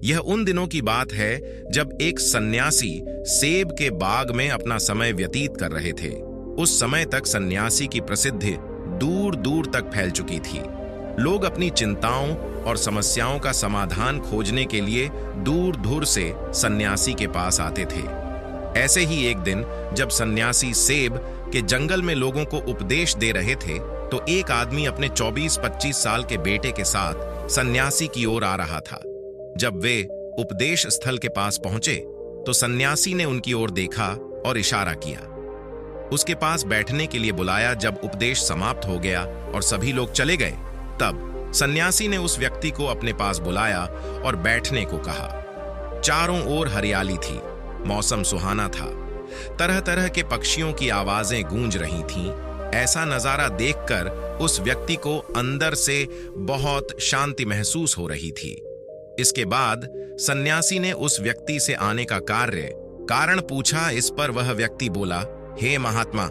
यह उन दिनों की बात है जब एक सन्यासी सेब के बाग में अपना समय व्यतीत कर रहे थे। उस समय तक सन्यासी की प्रसिद्धि दूर दूर तक फैल चुकी थी। लोग अपनी चिंताओं और समस्याओं का समाधान खोजने के लिए दूर दूर से सन्यासी के पास आते थे। ऐसे ही एक दिन जब सन्यासी सेब के जंगल में लोगों को उपदेश दे रहे थे, तो एक आदमी अपने 24-25 साल के बेटे के साथ सन्यासी की ओर आ रहा था। जब वे उपदेश स्थल के पास पहुंचे तो सन्यासी ने उनकी ओर देखा और इशारा किया। उसके पास बैठने के लिए बुलाया। जब उपदेश समाप्त हो गया और सभी लोग चले गए, तब सन्यासी ने उस व्यक्ति को अपने पास बुलाया और बैठने को कहा। चारों ओर हरियाली थी, मौसम सुहाना था, तरह तरह के पक्षियों की आवाजें गूंज रही थीं। ऐसा नजारा देखकर उस व्यक्ति को अंदर से बहुत शांति महसूस हो रही थी। इसके बाद सन्यासी ने उस व्यक्ति से आने का कारण पूछा। इस पर वह व्यक्ति बोला, हे महात्मा,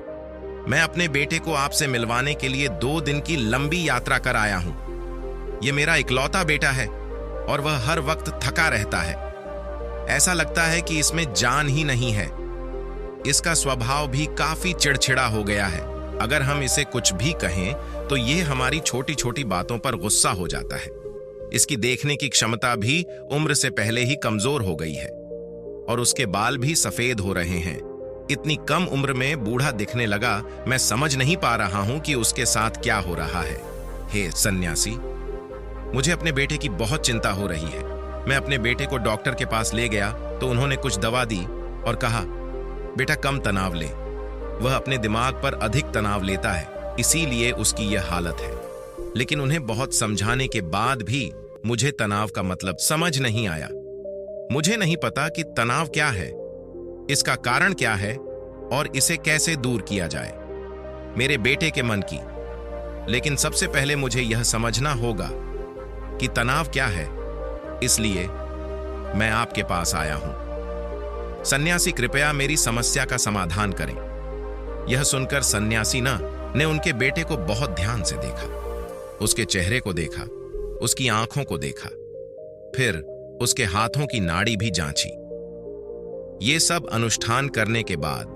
मैं अपने बेटे को आपसे मिलवाने के लिए 2 दिन की लंबी यात्रा कर आया हूं। यह मेरा इकलौता बेटा है और वह हर वक्त थका रहता है। ऐसा लगता है कि इसमें जान ही नहीं है। इसका स्वभाव भी काफी चिड़चिड़ा हो गया है। अगर हम इसे कुछ भी कहें तो यह हमारी छोटी छोटी बातों पर गुस्सा हो जाता है। इसकी देखने की क्षमता भी उम्र से पहले ही कमजोर हो गई है और उसके बाल भी सफेद हो रहे हैं। इतनी कम उम्र में बूढ़ा दिखने लगा। मैं समझ नहीं पा रहा हूं कि उसके साथ क्या हो रहा है। हे सन्यासी, मुझे अपने बेटे की बहुत चिंता हो रही है। मैं अपने बेटे को डॉक्टर के पास ले गया तो उन्होंने कुछ दवा दी और कहा, बेटा कम तनाव ले। वह अपने दिमाग पर अधिक तनाव लेता है, इसीलिए उसकी यह हालत है। लेकिन उन्हें बहुत समझाने के बाद भी मुझे तनाव का मतलब समझ नहीं आया। मुझे नहीं पता कि तनाव क्या है, इसका कारण क्या है और इसे कैसे दूर किया जाए, मेरे बेटे के मन की। लेकिन सबसे पहले मुझे यह समझना होगा कि तनाव क्या है, इसलिए मैं आपके पास आया हूं। सन्यासी, कृपया मेरी समस्या का समाधान करें। यह सुनकर सन्यासी ने उनके बेटे को बहुत ध्यान से देखा। उसके चेहरे को देखा, उसकी आंखों को देखा, फिर उसके हाथों की नाड़ी भी जांची। ये सब अनुष्ठान करने के बाद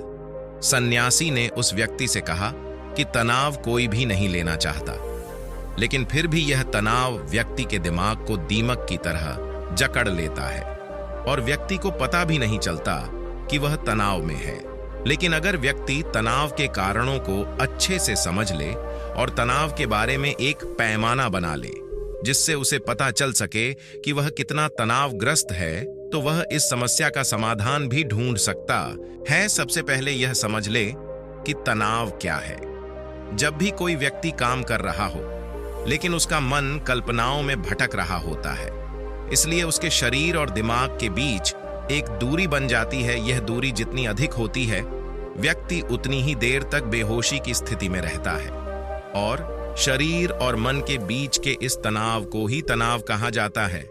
सन्यासी ने उस व्यक्ति से कहा कि तनाव कोई भी नहीं लेना चाहता, लेकिन फिर भी यह तनाव व्यक्ति के दिमाग को दीमक की तरह जकड़ लेता है और व्यक्ति को पता भी नहीं चलता कि वह तनाव में है। लेकिन अगर व्यक्ति तनाव के कारणों को अच्छे से समझ ले और तनाव के बारे में एक पैमाना बना ले जिससे उसे पता चल सके कि वह कितना तनावग्रस्त है, तो वह इस समस्या का समाधान भी ढूंढ सकता है। सबसे पहले यह समझ ले कि तनाव क्या है। जब भी कोई व्यक्ति काम कर रहा हो लेकिन उसका मन कल्पनाओं में भटक रहा होता है, इसलिए उसके शरीर और दिमाग के बीच एक दूरी बन जाती है। यह दूरी जितनी अधिक होती है, व्यक्ति उतनी ही देर तक बेहोशी की स्थिति में रहता है और शरीर और मन के बीच के इस तनाव को ही तनाव कहा जाता है।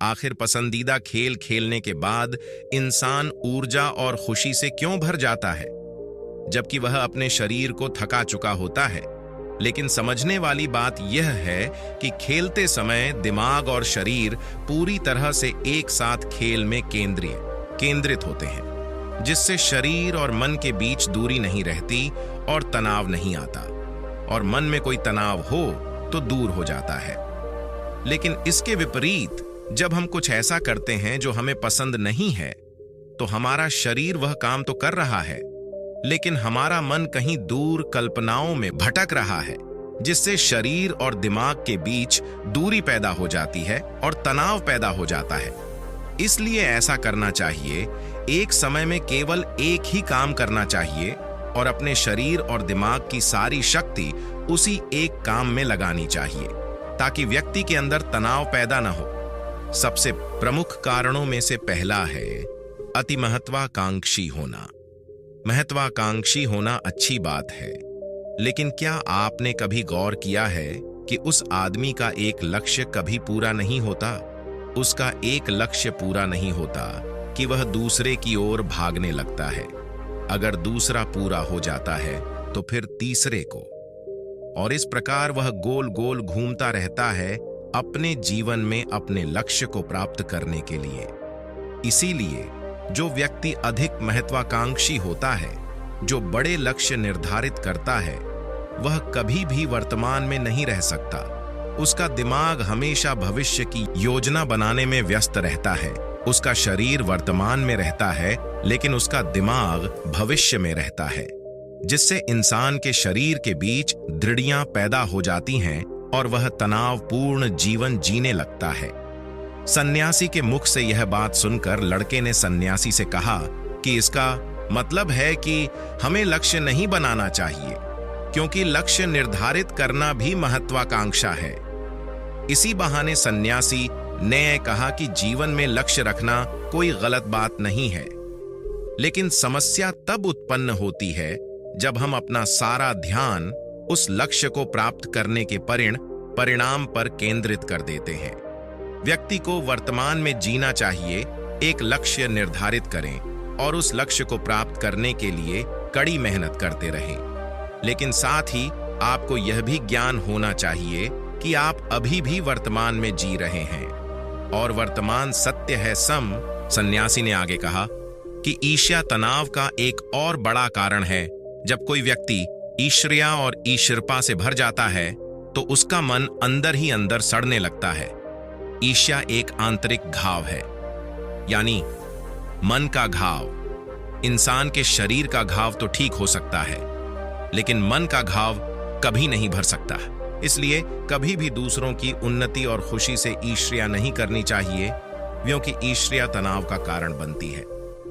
आखिर पसंदीदा खेल खेलने के बाद इंसान ऊर्जा और खुशी से क्यों भर जाता है, जबकि वह अपने शरीर को थका चुका होता है। लेकिन समझने वाली बात यह है कि खेलते समय दिमाग और शरीर पूरी तरह से एक साथ खेल में केंद्रित होते हैं, जिससे शरीर और मन के बीच दूरी नहीं रहती और तनाव नहीं आता, और मन में कोई तनाव हो तो दूर हो जाता है। लेकिन इसके विपरीत जब हम कुछ ऐसा करते हैं जो हमें पसंद नहीं है, तो हमारा शरीर वह काम तो कर रहा है, लेकिन हमारा मन कहीं दूर कल्पनाओं में भटक रहा है, जिससे शरीर और दिमाग के बीच दूरी पैदा हो जाती है और तनाव पैदा हो जाता है। इसलिए ऐसा करना चाहिए, एक समय में केवल एक ही काम करना चाहिए और अपने शरीर और दिमाग की सारी शक्ति उसी एक काम में लगानी चाहिए, ताकि व्यक्ति के अंदर तनाव पैदा न हो। सबसे प्रमुख कारणों में से पहला है अति महत्वाकांक्षी होना। महत्वाकांक्षी होना अच्छी बात है, लेकिन क्या आपने कभी गौर किया है कि उस आदमी का एक लक्ष्य कभी पूरा नहीं होता? उसका एक लक्ष्य पूरा नहीं होता कि वह दूसरे की ओर भागने लगता है। अगर दूसरा पूरा हो जाता है तो फिर तीसरे को, और इस प्रकार वह गोल गोल घूमता रहता है अपने जीवन में अपने लक्ष्य को प्राप्त करने के लिए। इसीलिए जो व्यक्ति अधिक महत्वाकांक्षी होता है, जो बड़े लक्ष्य निर्धारित करता है, वह कभी भी वर्तमान में नहीं रह सकता। उसका दिमाग हमेशा भविष्य की योजना बनाने में व्यस्त रहता है। उसका शरीर वर्तमान में रहता है, लेकिन उसका दिमाग भविष्य में रहता है, जिससे इंसान के शरीर के बीच दृढ़ियां पैदा हो जाती हैं और वह तनावपूर्ण जीवन जीने लगता है। सन्यासी के मुख से यह बात सुनकर लड़के ने सन्यासी से कहा कि इसका मतलब है कि हमें लक्ष्य नहीं बनाना चाहिए, क्योंकि लक्ष्य निर्धारित करना भी महत्वाकांक्षा है। इसी बहाने सन्यासी ने कहा कि जीवन में लक्ष्य रखना कोई गलत बात नहीं है, लेकिन समस्या तब उत्पन्न होती है जब हम अपना सारा ध्यान उस लक्ष्य को प्राप्त करने के परिणाम पर केंद्रित कर देते हैं। व्यक्ति को वर्तमान में जीना चाहिए, एक लक्ष्य निर्धारित करें और उस लक्ष्य को प्राप्त करने के लिए कड़ी मेहनत करते रहें। लेकिन साथ ही आपको यह भी ज्ञान होना चाहिए कि आप अभी भी वर्तमान में जी रहे हैं और वर्तमान सत्य है। सन्यासी ने आगे कहा कि ईर्ष्या तनाव का एक और बड़ा कारण है। जब कोई व्यक्ति ईर्ष्या और ईर्ष्या से भर जाता है तो उसका मन अंदर ही अंदर सड़ने लगता है। ईर्ष्या एक आंतरिक घाव है, यानी मन का घाव। इंसान के शरीर का घाव तो ठीक हो सकता है, लेकिन मन का घाव कभी नहीं भर सकता। इसलिए कभी भी दूसरों की उन्नति और खुशी से ईर्ष्या नहीं करनी चाहिए, क्योंकि ईर्ष्या तनाव का कारण बनती है।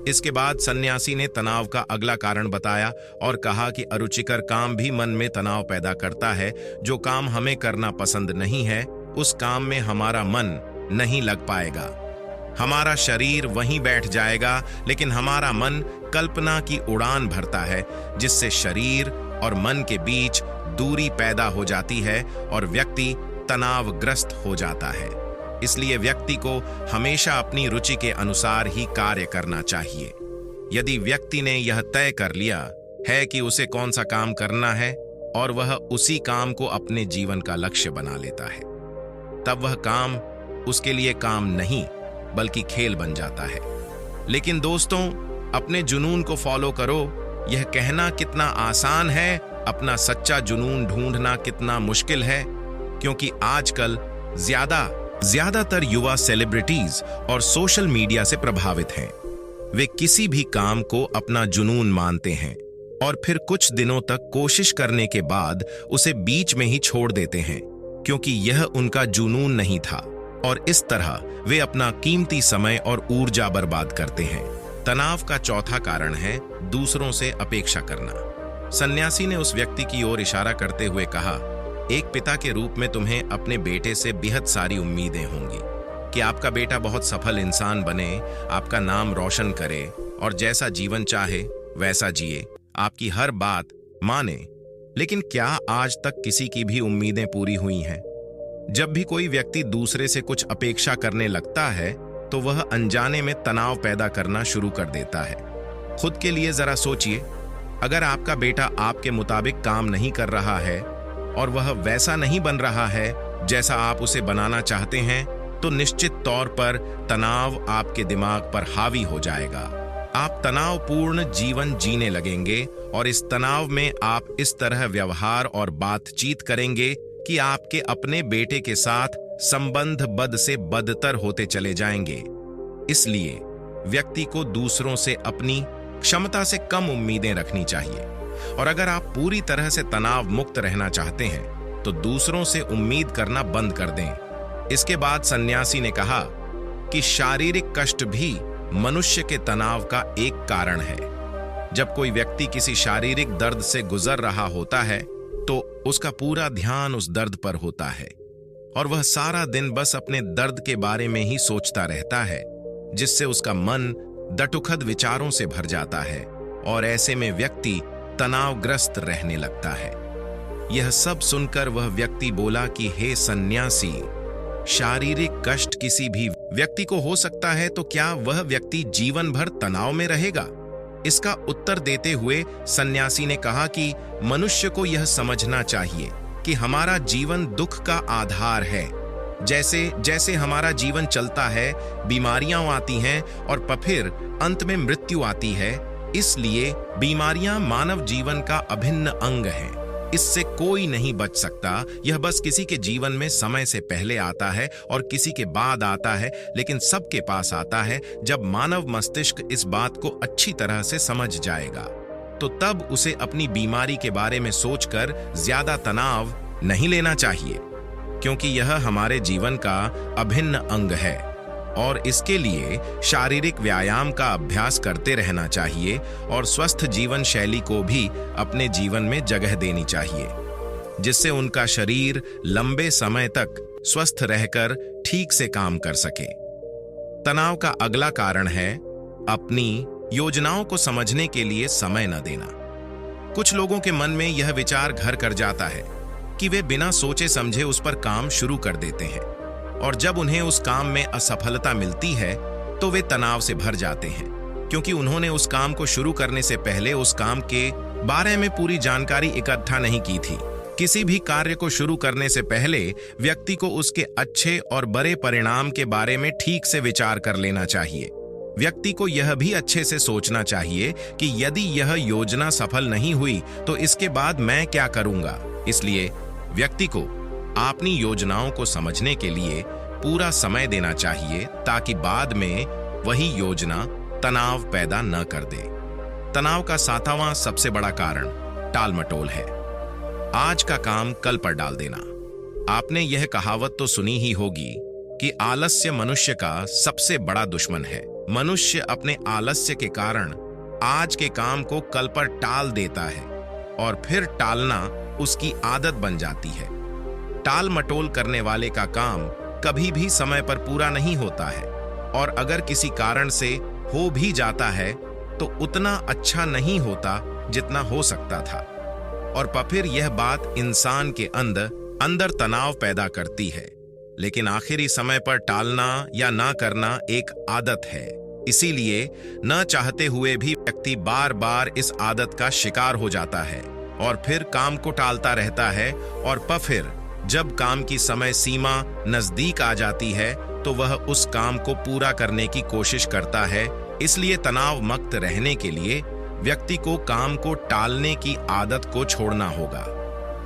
इसके बाद सन्यासी ने तनाव का अगला कारण बताया और कहा कि अरुचिकर काम भी मन में तनाव पैदा करता है। जो काम हमें करना पसंद नहीं है, उस काम में हमारा मन नहीं लग पाएगा। हमारा शरीर वहीं बैठ जाएगा, लेकिन हमारा मन कल्पना की उड़ान भरता है, जिससे शरीर और मन के बीच दूरी पैदा हो जाती है और व्यक्ति तनावग्रस्त हो जाता है। इसलिए व्यक्ति को हमेशा अपनी रुचि के अनुसार ही कार्य करना चाहिए। यदि व्यक्ति ने यह तय कर लिया है कि उसे कौन सा काम करना है और वह उसी काम को अपने जीवन का लक्ष्य बना लेता है, तब वह काम उसके लिए काम नहीं बल्कि खेल बन जाता है। लेकिन दोस्तों, अपने जुनून को फॉलो करो। यह कहना कितना आसान है, अपना सच्चा जुनून ढूंढना कितना मुश्किल है, क्योंकि आजकल ज्यादातर युवा सेलिब्रिटीज और सोशल मीडिया से प्रभावित हैं। वे किसी भी काम को अपना जुनून मानते हैं और फिर कुछ दिनों तक कोशिश करने के बाद उसे बीच में ही छोड़ देते हैं, क्योंकि यह उनका जुनून नहीं था, और इस तरह वे अपना कीमती समय और ऊर्जा बर्बाद करते हैं। तनाव का चौथा कारण है दूसरों से अपेक्षा करना। सन्यासी ने उस व्यक्ति की ओर इशारा करते हुए कहा, एक पिता के रूप में तुम्हें अपने बेटे से बेहद सारी उम्मीदें होंगी कि आपका बेटा बहुत सफल इंसान बने, आपका नाम रोशन करे और जैसा जीवन चाहे वैसा जिए, आपकी हर बात माने। लेकिन क्या आज तक किसी की भी उम्मीदें पूरी हुई हैं? जब भी कोई व्यक्ति दूसरे से कुछ अपेक्षा करने लगता है तो वह अनजाने में तनाव पैदा करना शुरू कर देता है। खुद के लिए जरा सोचिए, अगर आपका बेटा आपके मुताबिक काम नहीं कर रहा है और वह वैसा नहीं बन रहा है जैसा आप उसे बनाना चाहते हैं, तो निश्चित तौर पर तनाव आपके दिमाग पर हावी हो जाएगा। आप तनावपूर्ण जीवन जीने लगेंगे और इस तनाव में आप इस तरह व्यवहार और बातचीत करेंगे कि आपके अपने बेटे के साथ संबंध बद से बदतर होते चले जाएंगे। इसलिए व्यक्ति को दूसरों से अपनी क्षमता से कम उम्मीदें रखनी चाहिए, और अगर आप पूरी तरह से तनाव मुक्त रहना चाहते हैं तो दूसरों से उम्मीद करना बंद कर दें। इसके बाद सन्यासी ने कहा कि शारीरिक कष्ट भी मनुष्य के तनाव का एक कारण है। जब कोई व्यक्ति किसी शारीरिक दर्द से गुजर रहा होता है तो उसका पूरा ध्यान उस दर्द पर होता है और वह सारा दिन बस अपने दर्द के बारे में ही सोचता रहता है, जिससे उसका मन दटुखद विचारों से भर जाता है और ऐसे में व्यक्ति तनावग्रस्त रहने लगता है। यह सब सुनकर वह व्यक्ति बोला कि हे सन्यासी, शारीरिक कष्ट किसी भी व्यक्ति को हो सकता है, तो क्या वह व्यक्ति जीवन भर तनाव में रहेगा? इसका उत्तर देते हुए सन्यासी ने कहा कि मनुष्य को यह समझना चाहिए कि हमारा जीवन दुख का आधार है, जैसे जैसे हमारा जीवन चलता है, बीमारियां आती हैं और फिर अंत में मृत्यु आती है। इसलिए बीमारियां मानव जीवन का अभिन्न अंग हैं। इससे कोई नहीं बच सकता। यह बस किसी के जीवन में समय से पहले आता है और किसी के बाद आता है, लेकिन सबके पास आता है। जब मानव मस्तिष्क इस बात को अच्छी तरह से समझ जाएगा, तो तब उसे अपनी बीमारी के बारे में सोचकर ज्यादा तनाव नहीं लेना चाहिए, क्योंकि यह हमारे जीवन का अभिन्न अंग है और इसके लिए शारीरिक व्यायाम का अभ्यास करते रहना चाहिए और स्वस्थ जीवन शैली को भी अपने जीवन में जगह देनी चाहिए, जिससे उनका शरीर लंबे समय तक स्वस्थ रहकर ठीक से काम कर सके। तनाव का अगला कारण है अपनी योजनाओं को समझने के लिए समय न देना। कुछ लोगों के मन में यह विचार घर कर जाता है कि वे बिना सोचे समझे उस पर काम शुरू कर देते हैं, और जब उन्हें उस काम में असफलता मिलती है तो वे तनाव से भर जाते हैं, क्योंकि उन्होंने उस काम को शुरू करने से पहले उस काम के बारे में पूरी जानकारी इकट्ठा नहीं की थी। किसी भी कार्य को शुरू करने से पहले व्यक्ति को उसके अच्छे और बुरे परिणाम के बारे में ठीक से विचार कर लेना चाहिए। व्यक्ति को यह भी अच्छे से सोचना चाहिए कि यदि यह योजना सफल नहीं हुई तो इसके बाद मैं क्या करूंगा। इसलिए व्यक्ति को अपनी योजनाओं को समझने के लिए पूरा समय देना चाहिए, ताकि बाद में वही योजना तनाव पैदा न कर दे। तनाव का 7वां सबसे बड़ा कारण टालमटोल है। आज का काम कल पर डाल देना। आपने यह कहावत तो सुनी ही होगी कि आलस्य मनुष्य का सबसे बड़ा दुश्मन है। मनुष्य अपने आलस्य के कारण आज के काम को कल पर टाल देता है और फिर टालना उसकी आदत बन जाती है। टाल मटोल करने वाले का काम कभी भी समय पर पूरा नहीं होता है, और अगर किसी कारण से हो भी जाता है तो उतना अच्छा नहीं होता जितना हो सकता था, और फिर यह बात इंसान के अंदर तनाव पैदा करती है। लेकिन आखिरी समय पर टालना या ना करना एक आदत है, इसीलिए न चाहते हुए भी व्यक्ति बार बार इस आदत का शिकार हो जाता है और फिर काम को टालता रहता है, और फिर जब काम की समय सीमा नजदीक आ जाती है तो वह उस काम को पूरा करने की कोशिश करता है। इसलिए तनाव मुक्त रहने के लिए व्यक्ति को काम को टालने की आदत को छोड़ना होगा,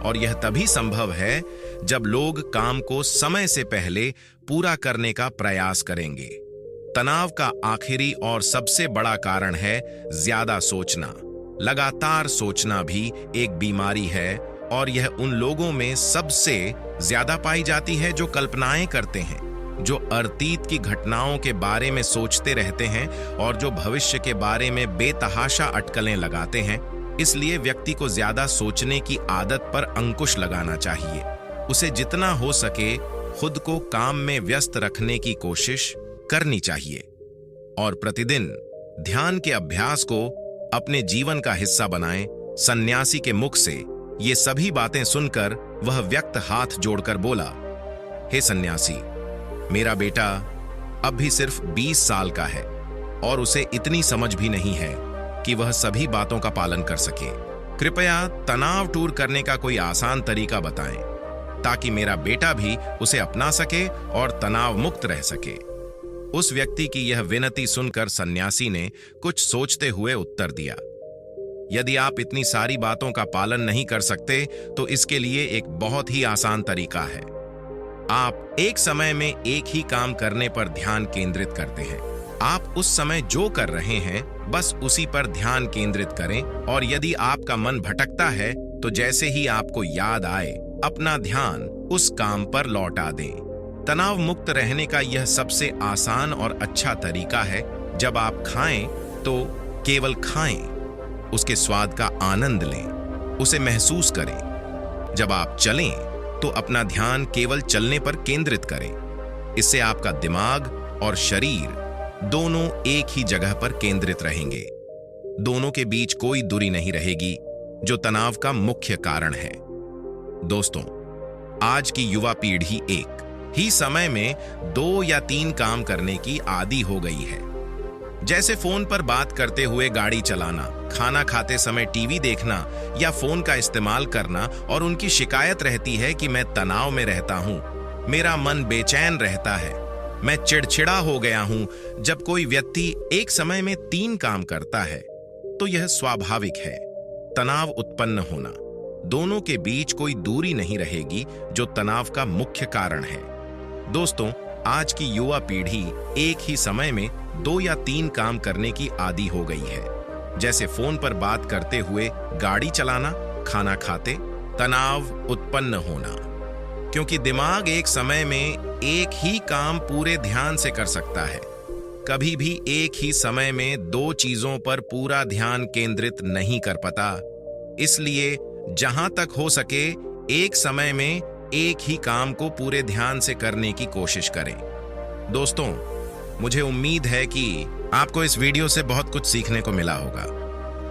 और यह तभी संभव है जब लोग काम को समय से पहले पूरा करने का प्रयास करेंगे। तनाव का आखिरी और सबसे बड़ा कारण है ज्यादा सोचना। लगातार सोचना भी एक बीमारी है, और यह उन लोगों में सबसे ज्यादा पाई जाती है जो कल्पनाएं करते हैं, जो अतीत की घटनाओं के बारे में सोचते रहते हैं और जो भविष्य के बारे में बेतहाशा अटकलें लगाते हैं। इसलिए व्यक्ति को ज्यादा सोचने की आदत पर अंकुश लगाना चाहिए। उसे जितना हो सके खुद को काम में व्यस्त रखने की कोशिश करनी चाहिए, और प्रतिदिन ध्यान के अभ्यास को अपने जीवन का हिस्सा बनाएं। सन्यासी के मुख से ये सभी बातें सुनकर वह व्यक्ति हाथ जोड़कर बोला, हे सन्यासी, मेरा बेटा अब भी सिर्फ 20 साल का है और उसे इतनी समझ भी नहीं है कि वह सभी बातों का पालन कर सके। कृपया तनाव दूर करने का कोई आसान तरीका बताएं, ताकि मेरा बेटा भी उसे अपना सके और तनाव मुक्त रह सके। उस व्यक्ति की यह विनती सुनकर सन्यासी ने कुछ सोचते हुए उत्तर दिया, यदि आप इतनी सारी बातों का पालन नहीं कर सकते तो इसके लिए एक बहुत ही आसान तरीका है। आप एक समय में एक ही काम करने पर ध्यान केंद्रित करते हैं। आप उस समय जो कर रहे हैं बस उसी पर ध्यान केंद्रित करें, और यदि आपका मन भटकता है तो जैसे ही आपको याद आए अपना ध्यान उस काम पर लौटा दें। तनाव मुक्त रहने का यह सबसे आसान और अच्छा तरीका है। जब आप खाएं तो केवल खाएं, उसके स्वाद का आनंद लें, उसे महसूस करें। जब आप चलें तो अपना ध्यान केवल चलने पर केंद्रित करें। इससे आपका दिमाग और शरीर दोनों एक ही जगह पर केंद्रित रहेंगे। दोनों के बीच कोई दूरी नहीं रहेगी, जो तनाव का मुख्य कारण है। दोस्तों, आज की युवा पीढ़ी एक ही समय में 2 या 3 काम करने की आदी हो गई है, जैसे फोन पर बात करते हुए गाड़ी चलाना, खाना खाते समय टीवी देखना या फोन का इस्तेमाल करना, और उनकी शिकायत रहती है कि मैं तनाव में रहता हूं। मेरा मन बेचैन रहता है। मैं चिड़चिड़ा हो गया हूं। जब कोई व्यक्ति एक समय में 3 काम करता है तो यह स्वाभाविक है। तनाव उत्पन्न होना, दोनों के बीच कोई दूरी नहीं रहेगी जो तनाव का मुख्य कारण है। दोस्तों, आज की युवा पीढ़ी एक ही समय में 2 या 3 काम करने की आदी हो गई है, जैसे फोन पर बात करते हुए गाड़ी चलाना, खाना खाते। तनाव उत्पन्न होना क्योंकि दिमाग एक समय में एक ही काम पूरे ध्यान से कर सकता है, कभी भी एक ही समय में 2 चीजों पर पूरा ध्यान केंद्रित नहीं कर पाता। इसलिए जहां तक हो सके एक समय में एक ही काम को पूरे ध्यान से करने की कोशिश करें। दोस्तों, मुझे उम्मीद है कि आपको इस वीडियो से बहुत कुछ सीखने को मिला होगा।